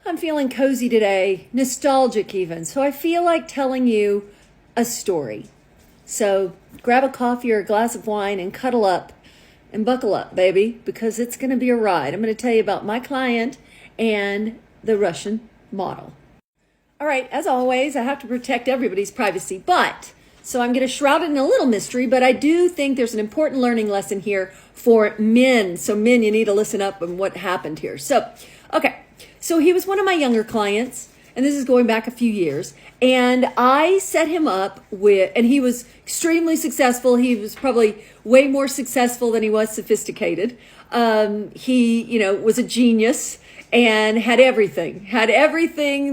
I'm feeling cozy today, nostalgic even. So I feel like telling you a story. So grab a coffee or a glass of wine and cuddle up and buckle up, baby, because it's going to be a ride. I'm going to tell you about my client and the Russian model. All right, as always, I have to protect everybody's privacy, so I'm going to shroud it in a little mystery, but I do think there's an important learning lesson here for men. So men, you need to listen up on what happened here. So he was one of my younger clients, and this is going back a few years, and I set him up with, and he was extremely successful. He was probably way more successful than he was sophisticated. He, was a genius and had everything,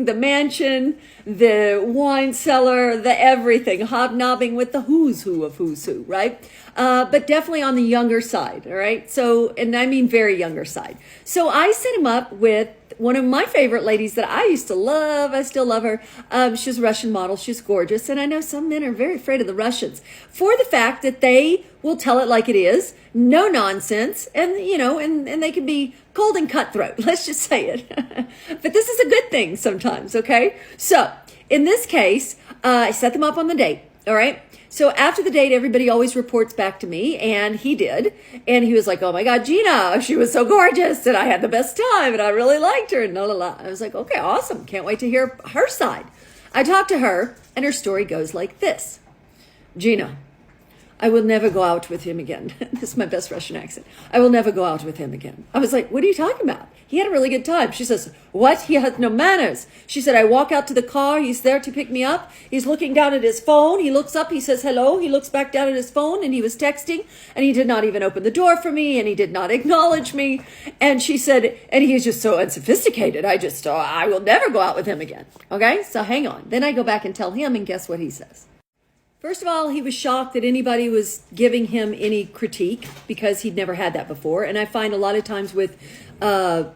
the mansion, the wine cellar, the everything, hobnobbing with the who's who of who's who, right? But definitely on the younger side, all right? So, and I mean very younger side. So I set him up with one of my favorite ladies that I used to love. I still love her. She's a Russian model. She's gorgeous. And I know some men are very afraid of the Russians for the fact that they will tell it like it is, no nonsense, and and they can be cold and cutthroat. Let's just say it. But this is a good thing sometimes, okay? So in this case, I set them up on the date, all right? So after the date, everybody always reports back to me, and he did. And he was like, oh my God, Gina, she was so gorgeous, and I had the best time, and I really liked her, and la la la. I was like, okay, awesome. Can't wait to hear her side. I talked to her, and her story goes like this. Gina, I will never go out with him again. This is my best Russian accent. I will never go out with him again. I was like, what are you talking about? He had a really good time. She says, what? He has no manners. She said, I walk out to the car. He's there to pick me up. He's looking down at his phone. He looks up. He says, hello. He looks back down at his phone, and he was texting, and he did not even open the door for me, and he did not acknowledge me. And she said, and he is just so unsophisticated. I will never go out with him again. Okay, so hang on. Then I go back and tell him, and guess what he says? First of all, he was shocked that anybody was giving him any critique because he'd never had that before. And I find a lot of times with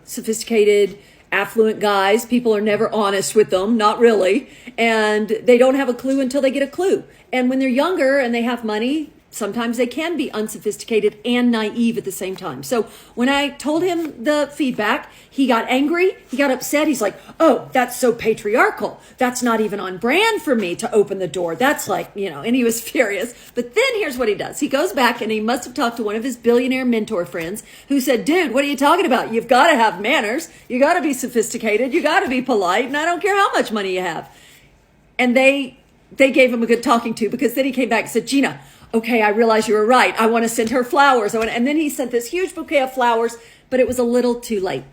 sophisticated, affluent guys, people are never honest with them, not really. And they don't have a clue until they get a clue. And when they're younger and they have money, sometimes they can be unsophisticated and naive at the same time. So when I told him the feedback, he got angry, he got upset. He's like, oh, that's so patriarchal. That's not even on brand for me to open the door. That's like, and he was furious. But then here's what he does. He goes back and he must have talked to one of his billionaire mentor friends who said, dude, what are you talking about? You've got to have manners. You got to be sophisticated. You got to be polite. And I don't care how much money you have. And they gave him a good talking to, because then he came back and said, Gina, okay, I realize you were right. I want to send her flowers. And then he sent this huge bouquet of flowers, but it was a little too late.